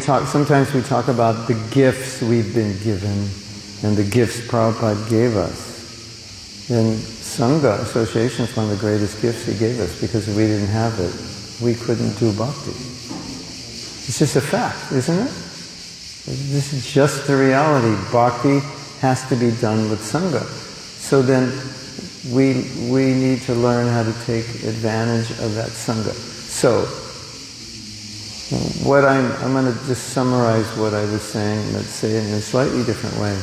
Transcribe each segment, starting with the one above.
Sometimes we talk about the gifts we've been given and the gifts Prabhupada gave us. And Sangha, association, is one of the greatest gifts he gave us, because if we didn't have it, we couldn't do bhakti. It's just a fact, isn't it? This is just the reality. Bhakti has to be done with Sangha. So then we need to learn how to take advantage of that Sangha. So, I'm going to just summarize what I was saying, let's say it in a slightly different way.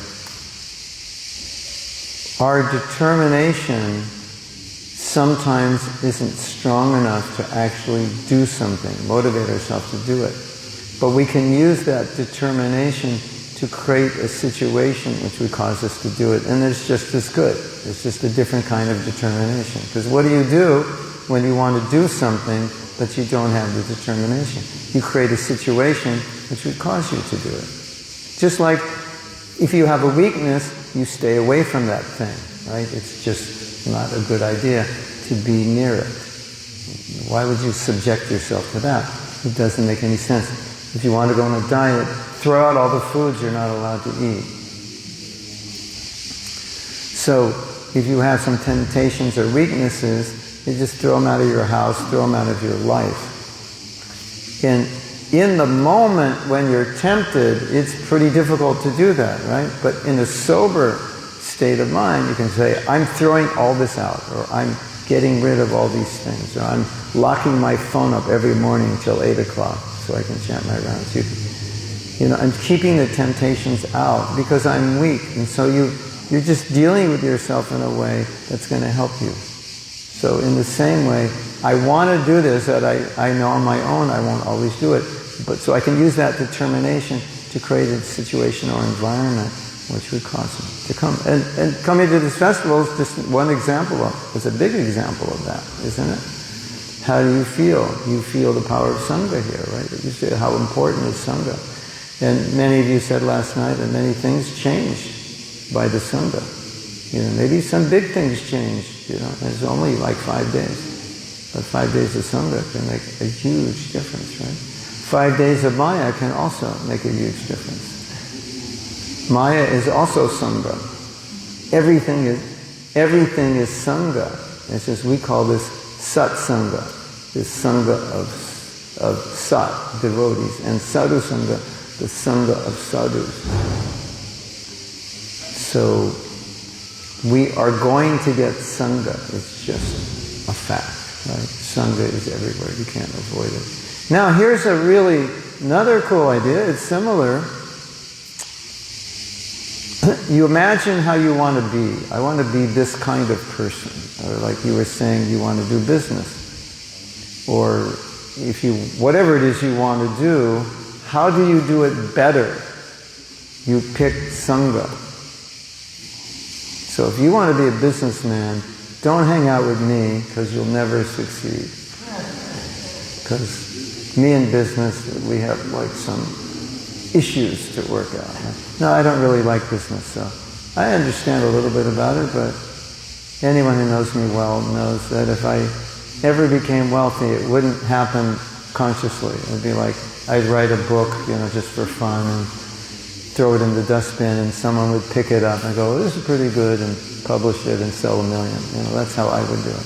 Our determination sometimes isn't strong enough to actually do something, motivate ourselves to do it. But we can use that determination to create a situation which would cause us to do it. And it's just as good. It's just a different kind of determination. Because what do you do when you want to do something but you don't have the determination? You create a situation which would cause you to do it. Just like if you have a weakness, you stay away from that thing, right? It's just not a good idea to be near it. Why would you subject yourself to that? It doesn't make any sense. If you want to go on a diet, throw out all the foods you're not allowed to eat. So if you have some temptations or weaknesses, you just throw them out of your house, throw them out of your life. And in the moment when you're tempted, it's pretty difficult to do that, right? But in a sober state of mind, you can say, I'm throwing all this out, or I'm getting rid of all these things, or I'm locking my phone up every morning until 8 o'clock so I can chant my rounds. I'm keeping the temptations out because I'm weak. And so you're just dealing with yourself in a way that's going to help you. So in the same way, I want to do this, that I know on my own I won't always do it. But so I can use that determination to create a situation or environment which would cause me to come. And coming to this festival is just one example it's a big example of that, isn't it? How do you feel? You feel the power of Sangha here, right? You see how important is Sangha. And many of you said last night that many things changed by the Sangha. Maybe some big things changed, It's only like 5 days. But 5 days of Sangha can make a huge difference, right? 5 days of Maya can also make a huge difference. Maya is also Sangha. Everything is Sangha. It's just, we call this Sat Sangha, this Sangha of Sat, devotees, and Sadhu Sangha, the Sangha of sadhus. So, we are going to get Sangha. It's just a fact, right? Sangha is everywhere. You can't avoid it. Now, here's another cool idea. It's similar. You imagine how you want to be. I want to be this kind of person. Or like you were saying, you want to do business. Or whatever it is you want to do, how do you do it better? You pick Sangha. So if you want to be a businessman, don't hang out with me, because you'll never succeed. Because me and business, we have like some issues to work out. No, I don't really like business, so I understand a little bit about it, but anyone who knows me well knows that if I ever became wealthy, it wouldn't happen consciously. It would be like I'd write a book, just for fun, and throw it in the dustbin, and someone would pick it up and go, this is pretty good, and publish it and sell 1 million. That's how I would do it.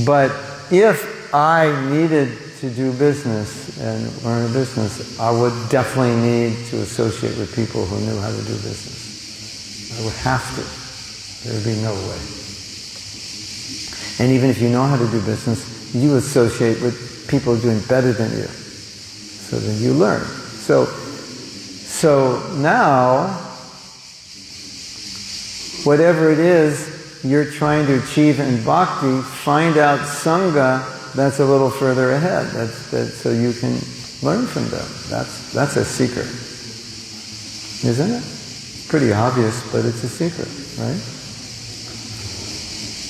But if I needed to do business and learn a business, I would definitely need to associate with people who knew how to do business. I would have to. There would be no way. And even if you know how to do business, you associate with people doing better than you. So then you learn. So now, whatever it is you're trying to achieve in bhakti, find out Sangha that's a little further ahead, so you can learn from them. That's a secret, isn't it? Pretty obvious, but it's a secret, right?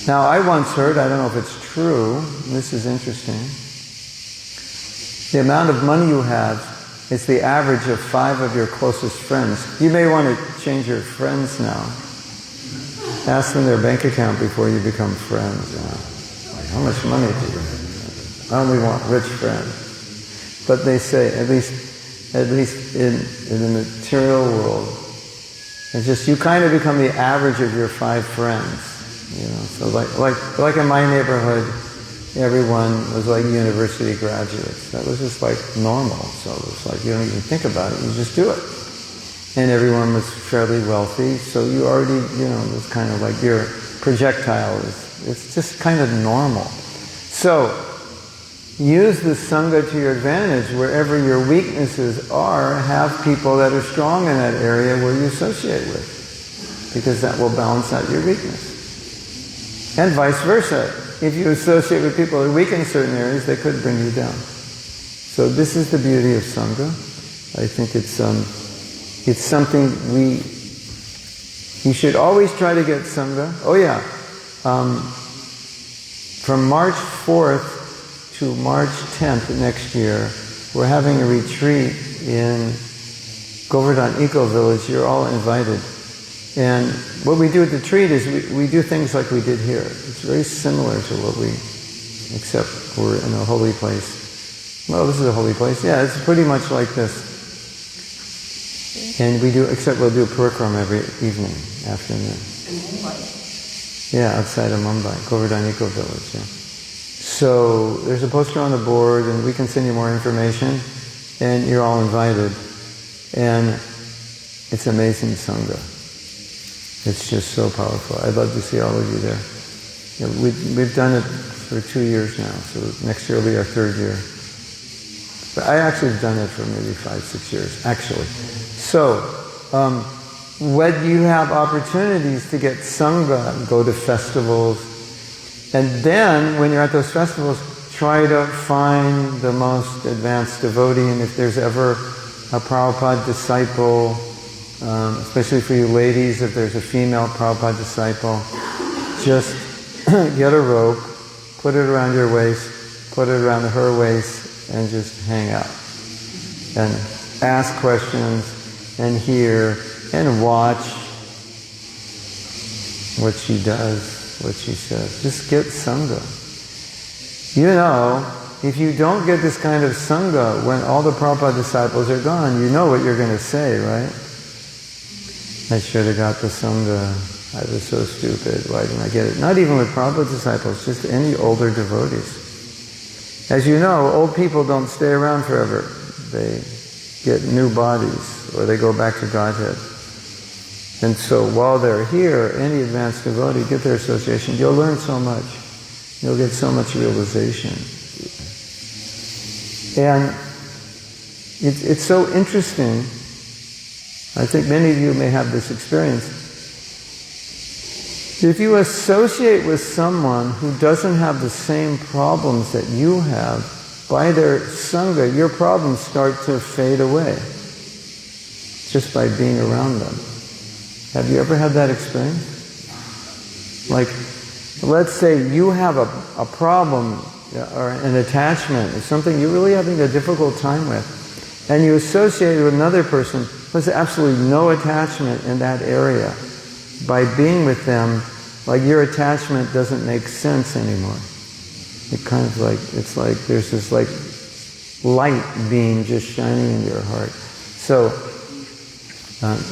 Now, I once heard, I don't know if it's true, this is interesting, the amount of money you have is the average of 5 of your closest friends. You may want to change your friends now. Ask them their bank account before you become friends. Like, how much money do you have? I only want rich friends. But they say, at least in the material world, it's just you kind of become the average of your 5 friends, you know. So like in my neighborhood, everyone was like university graduates. That was just like normal. So it was like you don't even think about it, you just do it. And everyone was fairly wealthy, so you already, you know, it was kind of like your projectile it's just kind of normal. So use the Sangha to your advantage. Wherever your weaknesses are, have people that are strong in that area where you associate with, because that will balance out your weakness. And vice versa. If you associate with people who are weak in certain areas, they could bring you down. So this is the beauty of Sangha. I think it's something you should always try to get Sangha. Oh yeah, from March 4th to March 10th next year, we're having a retreat in Govardhan Eco Village. You're all invited. And what we do at the retreat is we do things like we did here. It's very similar to what except we're in a holy place. Well, this is a holy place. Yeah, it's pretty much like this. And except we'll do a parikrama every evening, afternoon. In Mumbai? Yeah, outside of Mumbai, Govardhan Eco Village, yeah. So there's a poster on the board, and we can send you more information, and you're all invited. And it's amazing Sangha. It's just so powerful. I'd love to see all of you there. Yeah, we've done it for 2 years now, so next year will be our 3rd year. But I actually have done it for maybe 5-6 years, actually. So, when you have opportunities to get Sangha, go to festivals, and then, when you're at those festivals, try to find the most advanced devotee, and if there's ever a Prabhupada disciple, especially for you ladies, if there's a female Prabhupada disciple, just get a rope, put it around your waist, put it around her waist, and just hang out. And ask questions, and hear, and watch what she does, what she says. Just get Sangha. You know, if you don't get this kind of Sangha when all the Prabhupada disciples are gone, you know what you're going to say, right? I should have got the Sangha. I was so stupid. Why didn't I get it? Not even with Prabhupada disciples, just any older devotees. As you know, old people don't stay around forever. They get new bodies, or they go back to Godhead. And so while they're here, any advanced devotee, get their association, you'll learn so much. You'll get so much realization. And it's so interesting. I think many of you may have this experience. If you associate with someone who doesn't have the same problems that you have, by their Sangha, your problems start to fade away just by being around them. Have you ever had that experience? Like, let's say you have a problem or an attachment or something you're really having a difficult time with, and you associate with another person who has absolutely no attachment in that area. By being with them, like your attachment doesn't make sense anymore. It kind of like, it's like there's this like light beam just shining in your heart. So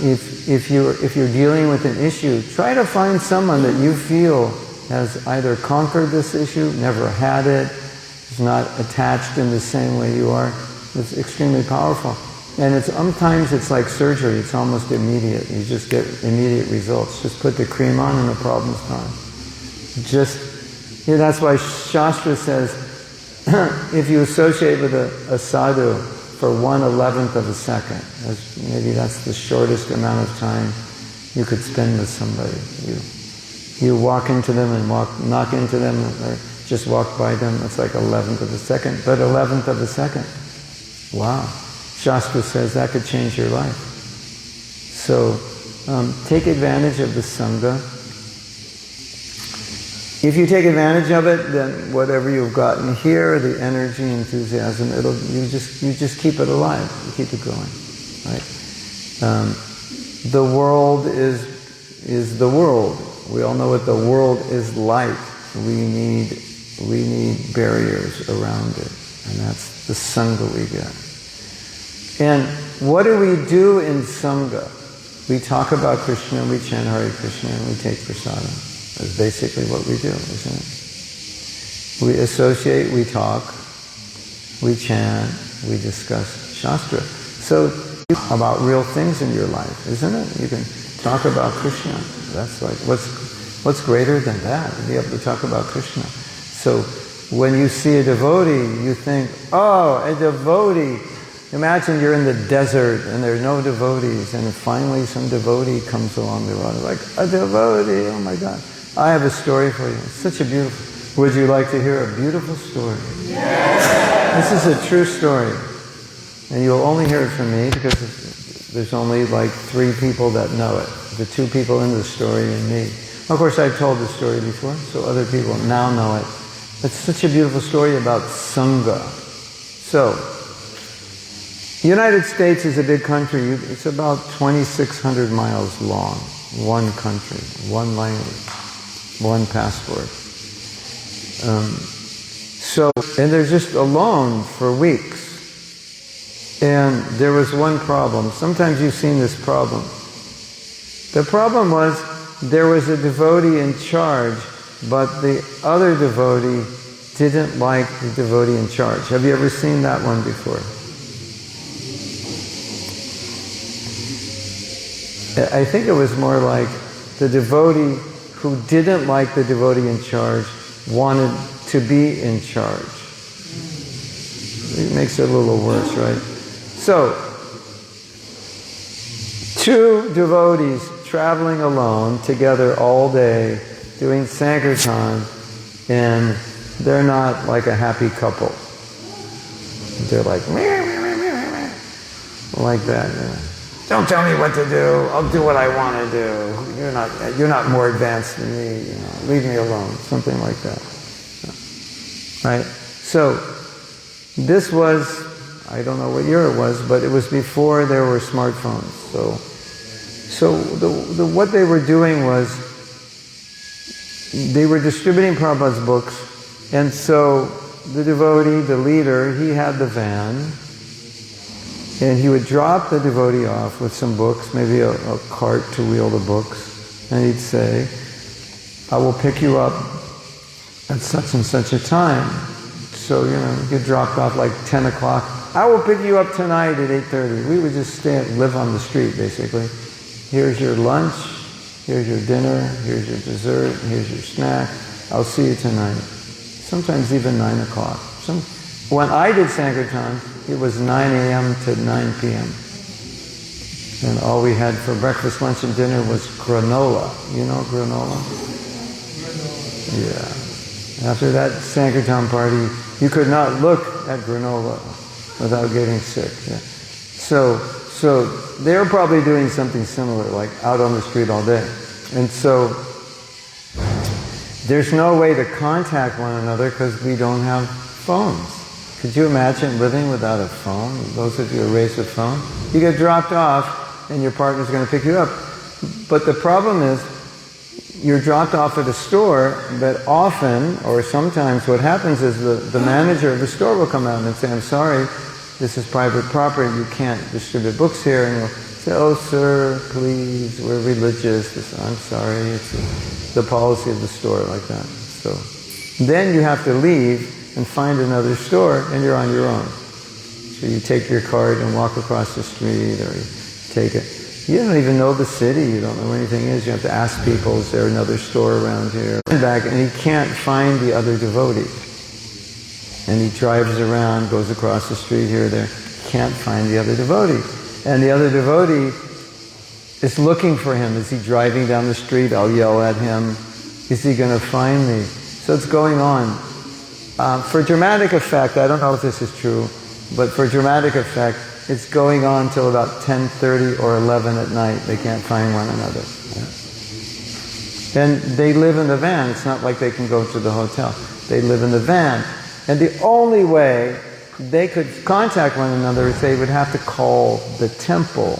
if you're dealing with an issue, try to find someone that you feel has either conquered this issue, never had it, is not attached in the same way you are. It's extremely powerful. And sometimes it's like surgery, it's almost immediate. You just get immediate results. Just put the cream on and the problem's gone. That's why Shastra says, if you associate with a sadhu for 1/11 of a second, maybe that's the shortest amount of time you could spend with somebody. You walk into them and knock into them, or just walk by them, it's like 1/11 of a second, but 1/11 of a second. Wow. Shastra says that could change your life. So take advantage of the Sangha. If you take advantage of it, then whatever you've gotten here, the energy, enthusiasm, you just keep it alive. You keep it going, right? The world is the world. We all know what the world is like. We need barriers around it, and the Sangha we get. And what do we do in Sangha? We talk about Krishna, we chant Hare Krishna, and we take prasadam. That's basically what we do, isn't it? We associate, we talk, we chant, we discuss Shastra. So, about real things in your life, isn't it? You can talk about Krishna. That's like, what's greater than that? To be able to talk about Krishna. So, when you see a devotee, you think, oh, a devotee. Imagine you're in the desert and there are no devotees, and finally some devotee comes along the road. Like, a devotee, oh my God. I have a story for you. It's such a beautiful... Would you like to hear a beautiful story? Yes. This is a true story. And you'll only hear it from me because there's only like 3 people that know it. The 2 people in the story and me. Of course, I've told the story before, so other people now know it. It's such a beautiful story about Sangha. So, the United States is a big country. It's about 2,600 miles long. One country, one language, one passport. And they're just alone for weeks. And there was one problem. Sometimes you've seen this problem. The problem was there was a devotee in charge, but the other devotee didn't like the devotee in charge. Have you ever seen that one before? I think it was more like the devotee who didn't like the devotee in charge wanted to be in charge. It makes it a little worse, right? So, 2 devotees traveling alone together all day, doing Sankirtan, and they're not like a happy couple. They're like, meh, meh, meh, meh, meh, like that. Yeah. Don't tell me what to do. I'll do what I want to do. You're not more advanced than me. You know, leave me alone. Something like that. Right? So, this was, I don't know what year it was, but it was before there were smartphones. So what they were doing was, they were distributing Prabhupada's books, and so the devotee, the leader, he had the van, and he would drop the devotee off with some books, maybe a cart to wheel the books, and he'd say, I will pick you up at such and such a time. So, you get dropped off like 10 o'clock. I will pick you up tonight at 8:30. We would just live on the street, basically. Here's your lunch, here's your dinner, here's your dessert, here's your snack. I'll see you tonight. Sometimes even 9 o'clock. When I did Sankirtan, it was 9 a.m. to 9 p.m. And all we had for breakfast, lunch, and dinner was granola. You know granola? Yeah. After that Sankirtan party, you could not look at granola without getting sick. Yeah. So they were probably doing something similar, like out on the street all day. And so there's no way to contact one another because we don't have phones. Could you imagine living without a phone? Those of you who raised a phone, you get dropped off and your partner's going to pick you up. But the problem is, you're dropped off at a store, but often, or sometimes what happens is the manager of the store will come out and say, I'm sorry, this is private property, you can't distribute books here. And you'll say, oh sir, please, we're religious. I'm sorry, it's the policy of the store, like that. So then you have to leave and find another store, and you're on your own. So you take your cart and walk across the street, or you take it. You don't even know the city, you don't know where anything is. You have to ask people, is there another store around here? And back, and he can't find the other devotee. And he drives around, goes across the street here or there, can't find the other devotee. And the other devotee is looking for him. Is he driving down the street? I'll yell at him. Is he going to find me? So it's going on. For dramatic effect, I don't know if this is true, but for dramatic effect, it's going on till about 10:30 or 11 at night. They can't find one another. And they live in the van. It's not like they can go to the hotel. They live in the van. And the only way they could contact one another is they would have to call the temple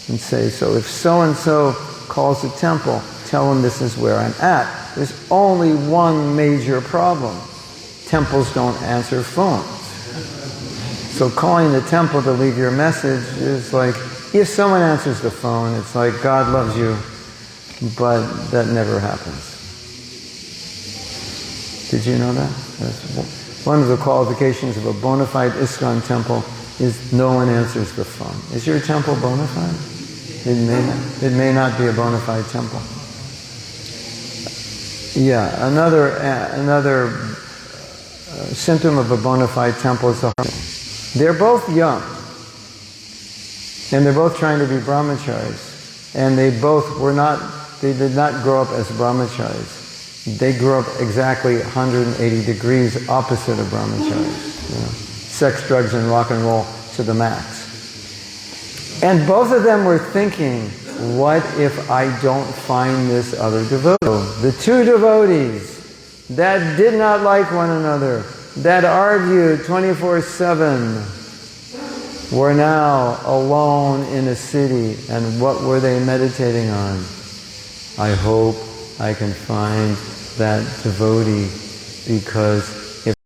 and say, so if so-and-so calls the temple, tell them this is where I'm at. There's only one major problem. Temples don't answer phones. So calling the temple to leave your message is like, if someone answers the phone, it's like, God loves you, but that never happens. Did you know that? That's one of the qualifications of a bona fide ISKCON temple is no one answers the phone. Is your temple bona fide? It may not be a bona fide temple. Yeah, another symptom of a bona fide temple is the heart. They're both young, and they're both trying to be brahmacharis, and they did not grow up as brahmacharis. They grew up exactly 180 degrees opposite of brahmacharis. You know, sex, drugs, and rock and roll to the max. And both of them were thinking, what if I don't find this other devotee? The two devotees that did not like one another, that argued 24/7, were now alone in a city. And what were they meditating on? I hope I can find that devotee because